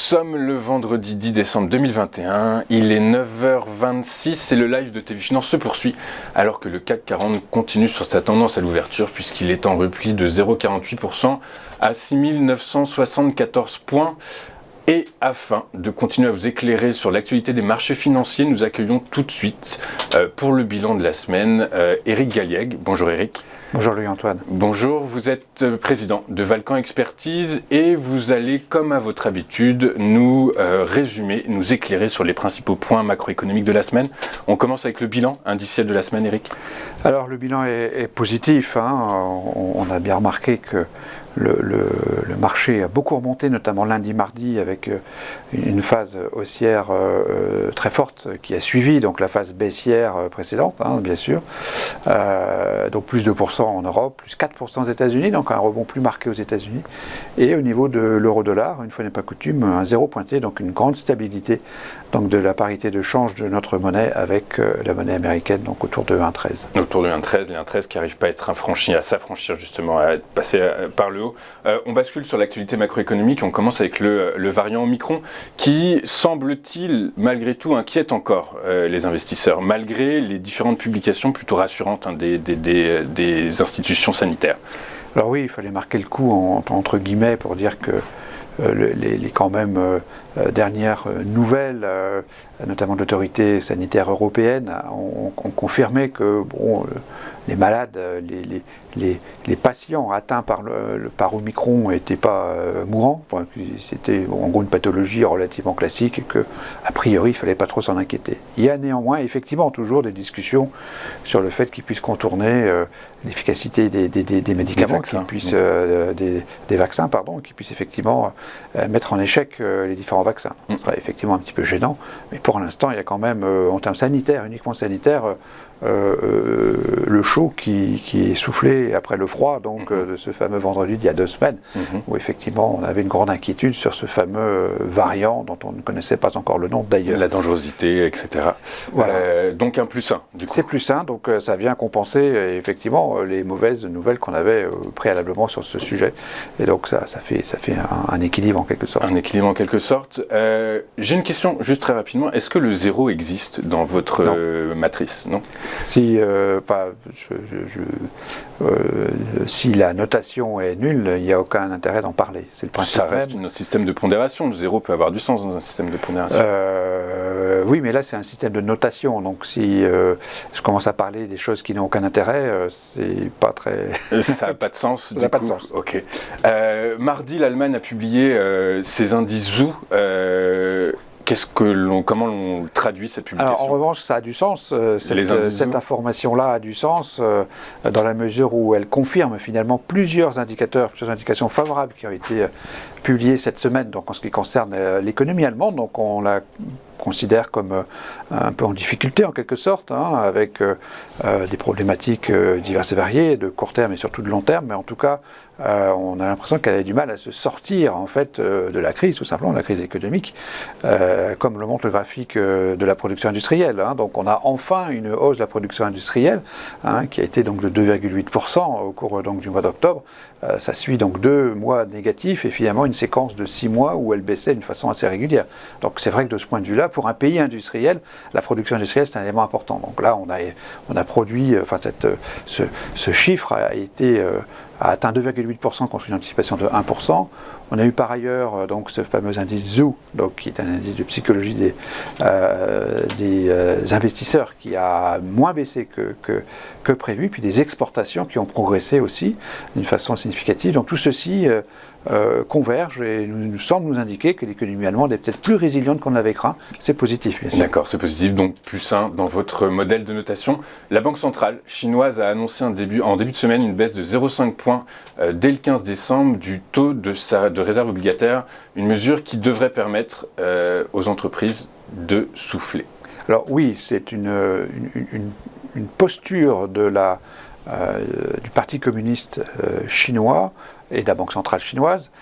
sommes le vendredi 10 décembre 2021, il est 9h26 et le live de TV Finance se poursuit alors que le CAC 40 continue sur sa tendance à l'ouverture puisqu'il est en repli de 0,48% à 6974 points. Et afin de continuer à vous éclairer sur l'actualité des marchés financiers, nous accueillons tout de suite pour le bilan de la semaine Éric Galliègue. Bonjour Éric. Bonjour Louis-Antoine. Bonjour, vous êtes président de Valcan Expertise et vous allez, comme à votre habitude, nous résumer, nous éclairer sur les principaux points macroéconomiques de la semaine. On commence avec le bilan indiciel de la semaine, Éric. Alors le bilan est positif, on a bien remarqué que le marché a beaucoup remonté, notamment lundi, mardi, avec une phase haussière très forte qui a suivi donc la phase baissière précédente, bien sûr. Donc plus 2% en Europe, plus 4% aux États-Unis, donc un rebond plus marqué aux États-Unis. Et au niveau de l'euro-dollar, une fois n'est pas coutume, un zéro pointé, donc une grande stabilité donc de la parité de change de notre monnaie avec la monnaie américaine, donc autour de 1,13. Autour de 1,13, les 1,13 qui n'arrivent pas à être infranchis, à s'affranchir justement, à passer par le haut. On bascule sur l'actualité macroéconomique et on commence avec le variant Omicron qui, semble-t-il, malgré tout, inquiète encore les investisseurs, malgré les différentes publications plutôt rassurantes des institutions sanitaires. Alors oui, il fallait marquer le coup entre guillemets pour dire que les quand même dernières nouvelles, notamment de l'autorité sanitaire européenne, ont confirmé que les malades, les patients atteints par Omicron n'étaient pas mourants. C'était en gros une pathologie relativement classique et qu'a priori il ne fallait pas trop s'en inquiéter. Il y a néanmoins effectivement toujours des discussions sur le fait qu'ils puissent contourner l'efficacité des médicaments, des vaccins, qui puissent effectivement mettre en échec les différents vaccins. Ce serait effectivement un petit peu gênant, mais pour l'instant il y a quand même, en termes sanitaires, uniquement sanitaires, le chaud qui est soufflé après le froid de ce fameux vendredi d'il y a 2 semaines, où effectivement on avait une grande inquiétude sur ce fameux variant dont on ne connaissait pas encore le nom d'ailleurs. La dangerosité, etc. Voilà. Donc un plus 1 du coup. C'est plus 1, donc ça vient compenser effectivement les mauvaises nouvelles qu'on avait préalablement sur ce sujet, et donc ça fait un équilibre en quelque sorte. Un équilibre en quelque sorte. J'ai une question juste très rapidement, est-ce que le zéro existe dans votre matrice? Non. Si la notation est nulle, il n'y a aucun intérêt d'en parler. C'est le principe. Ça reste un système de pondération. Le zéro peut avoir du sens dans un système de pondération. Oui, mais là c'est un système de notation. Donc si je commence à parler des choses qui n'ont aucun intérêt, c'est pas très. Ça n'a pas de sens. Ça n'a pas de sens. Ok. Mardi, l'Allemagne a publié ses indices ZOO. Comment on traduit cette publication? Alors en revanche, ça a du sens. Cette information-là a du sens dans la mesure où elle confirme finalement plusieurs indications favorables qui ont été publiées cette semaine. Donc en ce qui concerne l'économie allemande, donc on la considère comme un peu en difficulté en quelque sorte, avec des problématiques diverses et variées, de court terme et surtout de long terme, mais en tout cas on a l'impression qu'elle a du mal à se sortir en fait de la crise, tout simplement, de la crise économique, comme le montre le graphique de la production industrielle. Donc on a enfin une hausse de la production industrielle qui a été donc de 2,8% au cours donc du mois d'octobre. Ça suit donc 2 mois négatifs et finalement une séquence de 6 mois où elle baissait d'une façon assez régulière. Donc c'est vrai que de ce point de vue-là, pour un pays industriel, la production industrielle c'est un élément important. Donc là on a produit, ce chiffre a atteint 2,8% contre une anticipation de 1%. On a eu par ailleurs donc ce fameux indice ZOO, donc qui est un indice de psychologie des investisseurs qui a moins baissé que prévu, puis des exportations qui ont progressé aussi d'une façon significative. Donc tout ceci converge et nous semble nous indiquer que l'économie allemande est peut-être plus résiliente qu'on l'avait craint. C'est positif, bien sûr. D'accord, c'est positif, donc plus 1 dans votre modèle de notation. La Banque centrale chinoise a annoncé en début de semaine une baisse de 0,5 points dès le 15 décembre du taux de réserve obligataire, une mesure qui devrait permettre aux entreprises de souffler. Alors oui, c'est une posture du Parti communiste chinois et de la Banque centrale chinoise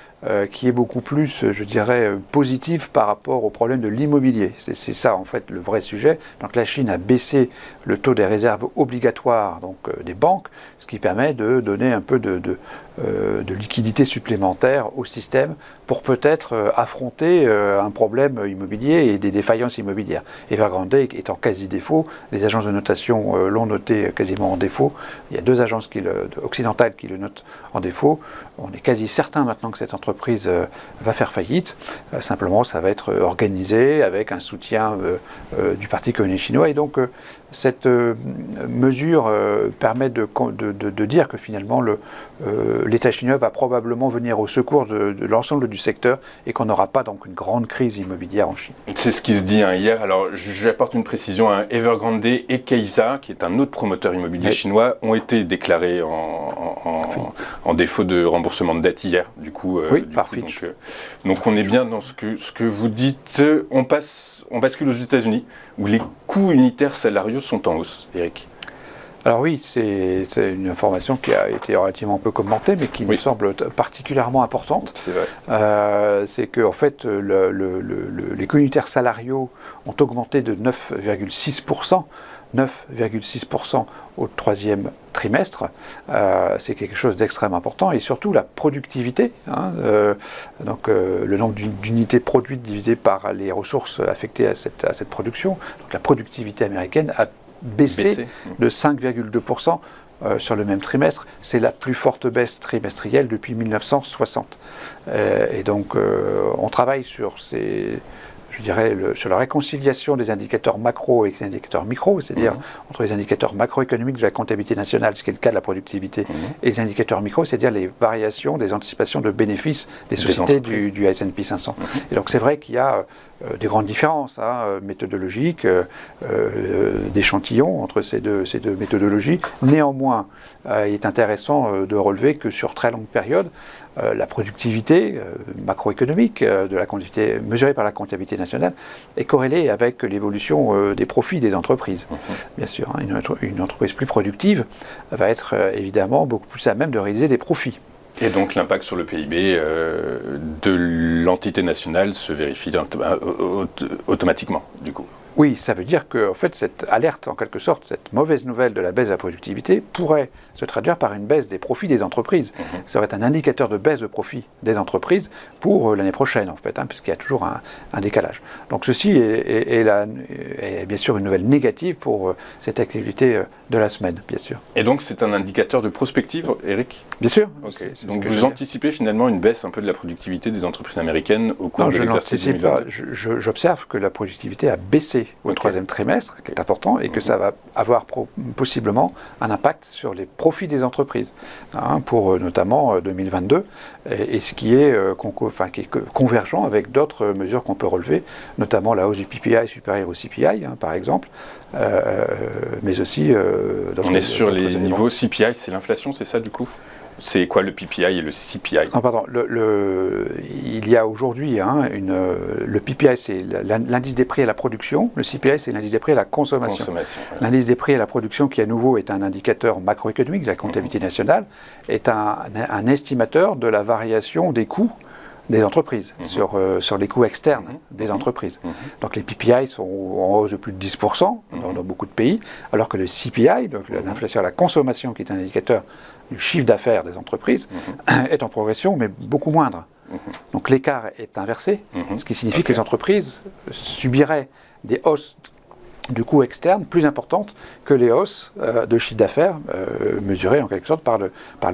qui est beaucoup plus, je dirais, positive par rapport au problème de l'immobilier. C'est ça, en fait, le vrai sujet. Donc la Chine a baissé le taux des réserves obligatoires donc, des banques, ce qui permet de donner un peu de liquidité supplémentaire au système pour peut-être affronter un problème immobilier et des défaillances immobilières. Evergrande est en quasi-défaut, les agences de notation l'ont noté quasiment en défaut, il y a 2 agences occidentales qui le notent en défaut, on est quasi certain maintenant que cette entreprise va faire faillite, simplement ça va être organisé avec un soutien du Parti communiste chinois, et donc cette mesure permet de dire que finalement l'État chinois va probablement venir au secours de l'ensemble du secteur et qu'on n'aura pas donc une grande crise immobilière en Chine. C'est ce qui se dit hier. Alors j'apporte une précision, Evergrande et Keisa, qui est un autre promoteur immobilier chinois, ont été déclarés en défaut de remboursement de dette hier. Du coup, par Fitch. Donc on est bien dans ce que vous dites. On bascule aux États-Unis, où les coûts unitaires salariaux sont en hausse, Eric. Alors oui, c'est une information qui a été relativement peu commentée, mais qui me semble particulièrement importante. C'est vrai. C'est qu'en fait, les coûts unitaires salariaux ont augmenté de 9,6%. 9,6% au 3e trimestre, c'est quelque chose d'extrêmement important, et surtout la productivité, donc le nombre d'unités produites divisé par les ressources affectées à cette production, donc la productivité américaine a baissé de 5,2% sur le même trimestre. C'est la plus forte baisse trimestrielle depuis 1960. Et donc on travaille sur sur la réconciliation des indicateurs macro et des indicateurs micro, c'est-à-dire entre les indicateurs macroéconomiques de la comptabilité nationale, ce qui est le cas de la productivité, et les indicateurs micro, c'est-à-dire les variations des anticipations de bénéfices des sociétés du S&P 500. Et donc c'est vrai qu'il y a des grandes différences méthodologiques, d'échantillons entre ces deux méthodologies. Néanmoins, il est intéressant de relever que sur très longue période, la productivité macroéconomique de la comptabilité mesurée par la comptabilité nationale est corrélée avec l'évolution des profits des entreprises. Bien sûr, une entreprise plus productive va être évidemment beaucoup plus à même de réaliser des profits. Et donc l'impact sur le PIB de l'entité nationale se vérifie automatiquement, du coup. Oui, ça veut dire que en fait, cette alerte, en quelque sorte, cette mauvaise nouvelle de la baisse de la productivité pourrait se traduire par une baisse des profits des entreprises. Ça aurait être un indicateur de baisse de profit des entreprises pour l'année prochaine, en fait, puisqu'il y a toujours un décalage. Donc ceci est bien sûr une nouvelle négative pour cette activité de la semaine, bien sûr. Et donc c'est un indicateur de prospective, Eric ? Bien sûr. Okay. Donc vous anticipez finalement une baisse un peu de la productivité des entreprises américaines au cours de l'exercice 2022 ? J'observe que la productivité a baissé au 3e trimestre, ce qui est important, et que ça va avoir possiblement un impact sur les profits des entreprises, pour notamment 2022, et ce qui est, convergent avec d'autres mesures qu'on peut relever, notamment la hausse du PPI supérieure au CPI, par exemple, mais aussi... On est sur les niveaux CPI, c'est l'inflation, c'est ça du coup ? C'est quoi le PPI et le CPI ? Non, pardon. Il y a aujourd'hui le PPI, c'est l'indice des prix à la production. Le CPI, c'est l'indice des prix à la consommation. L'indice des prix à la production, qui à nouveau est un indicateur macroéconomique de la comptabilité nationale, est un estimateur de la variation des coûts des entreprises, sur les coûts externes des entreprises. Donc les PPI sont en hausse de plus de 10% dans beaucoup de pays, alors que le CPI, donc l'inflation à la consommation, qui est un indicateur du chiffre d'affaires des entreprises, est en progression, mais beaucoup moindre. Donc l'écart est inversé, ce qui signifie que les entreprises subiraient des hausses du coût externe plus importantes que les hausses de chiffre d'affaires mesurées en quelque sorte par le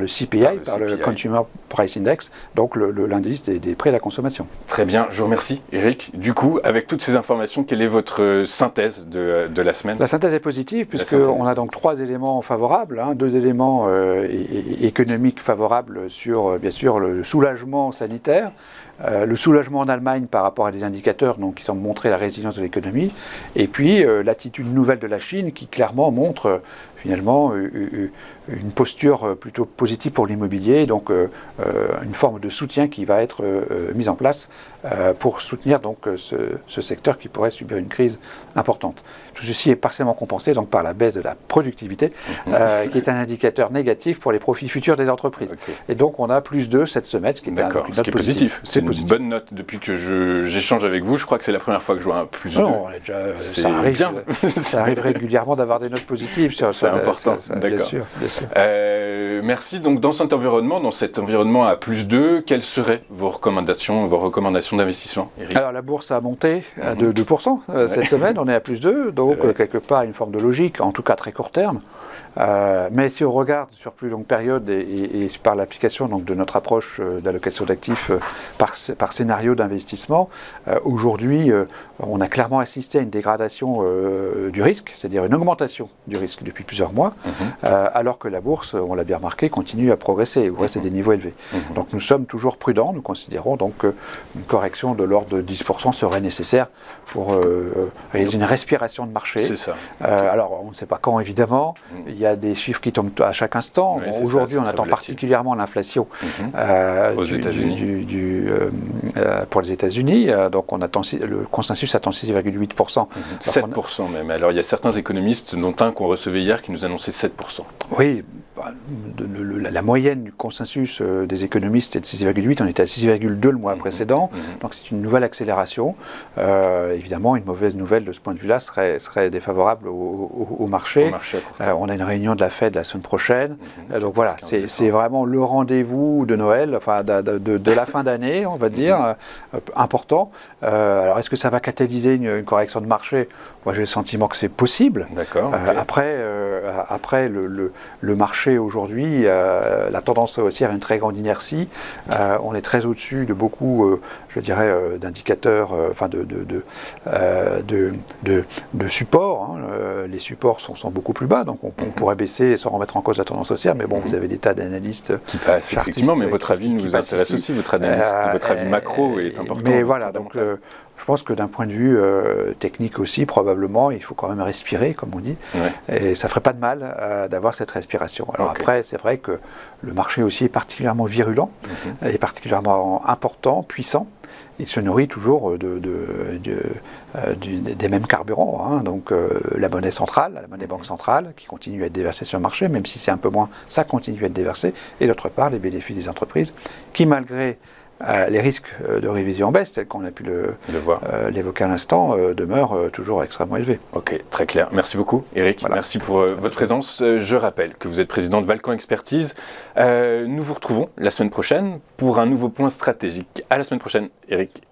CPI, par le Consumer Price Index, donc l'indice des prix à la consommation. Très bien, je vous remercie Eric. Du coup, avec toutes ces informations, quelle est votre synthèse de la semaine ? La synthèse est positive puisqu'on a donc 3 éléments favorables, 2 éléments économiques favorables sur bien sûr le soulagement sanitaire, le soulagement en Allemagne par rapport à des indicateurs qui semblent montrer la résilience de l'économie, et puis l'attitude nouvelle de la Chine qui clairement montre finalement une posture plutôt positive pour l'immobilier, donc une forme de soutien qui va être mise en place pour soutenir donc ce secteur qui pourrait subir une crise importante. Tout ceci est partiellement compensé donc par la baisse de la productivité, qui est un indicateur négatif pour les profits futurs des entreprises. Et donc on a plus 2 cette semaine, ce qui est positif. C'est positif. Bonne note depuis que j'échange avec vous. Je crois que c'est la première fois que je vois un plus 2. Non, ça arrive, bien. Ça arrive régulièrement d'avoir des notes positives. C'est important, bien sûr. Merci. Donc dans cet environnement à plus 2, quelles seraient vos recommandations d'investissement, Eric? Alors la bourse a monté de 2% cette semaine, on est à plus 2, donc quelque part une forme de logique, en tout cas très court terme. Mais si on regarde sur plus longue période et par l'application donc, de notre approche d'allocation d'actifs par scénario d'investissement, aujourd'hui on a clairement assisté à une dégradation du risque, c'est-à-dire une augmentation du risque depuis plusieurs mois, alors que la bourse, on l'a bien remarqué, continue à progresser, ou reste à des niveaux élevés. Donc nous sommes toujours prudents, nous considérons donc qu'une correction de l'ordre de 10% serait nécessaire pour réaliser une respiration de marché. C'est ça. Alors on ne sait pas quand évidemment, il y a des chiffres qui tombent à chaque instant. Oui, aujourd'hui on attend particulièrement l'inflation aux États-Unis. Pour les États-Unis, donc on attend, le consensus attend 6,8%. 7% même. Alors il y a certains économistes, dont un qu'on recevait hier, qui nous annonçait 7%. Oui, la moyenne du consensus des économistes est de 6,8, on était à 6,2 le mois précédent, donc c'est une nouvelle accélération. Évidemment, une mauvaise nouvelle de ce point de vue-là serait défavorable au marché. On a une réunion de la Fed la semaine prochaine, donc voilà, c'est vraiment le rendez-vous de Noël, enfin de la fin d'année, on va dire, important. Alors est-ce que ça va catalyser une correction de marché? Moi j'ai le sentiment que c'est possible. D'accord. Après le marché aujourd'hui, la tendance haussière a une très grande inertie. On est très au-dessus de beaucoup, je dirais, d'indicateurs, enfin de supports. Les supports sont beaucoup plus bas, donc on pourrait baisser sans remettre en cause la tendance haussière. Mais bon, vous avez des tas d'analystes qui passent effectivement. Mais votre avis nous intéresse aussi. Votre avis macro est important. Mais voilà, donc je pense que d'un point de vue technique aussi, probablement, il faut quand même respirer, comme on dit. Et ça ne ferait pas de mal d'avoir cette respiration. Alors après, c'est vrai que le marché aussi est particulièrement virulent, est particulièrement important, puissant. Il se nourrit toujours des mêmes carburants. Donc la monnaie centrale, la monnaie banque centrale, qui continue à être déversée sur le marché, même si c'est un peu moins, ça continue à être déversé. Et d'autre part, les bénéfices des entreprises, qui malgré les risques de révision en baisse, tels qu'on a pu l'évoquer à l'instant, demeurent toujours extrêmement élevés. Ok, très clair. Merci beaucoup, Eric. Voilà. Merci pour votre présence. Je rappelle que vous êtes président de Valcan Expertise. Nous vous retrouvons la semaine prochaine pour un nouveau point stratégique. À la semaine prochaine, Eric.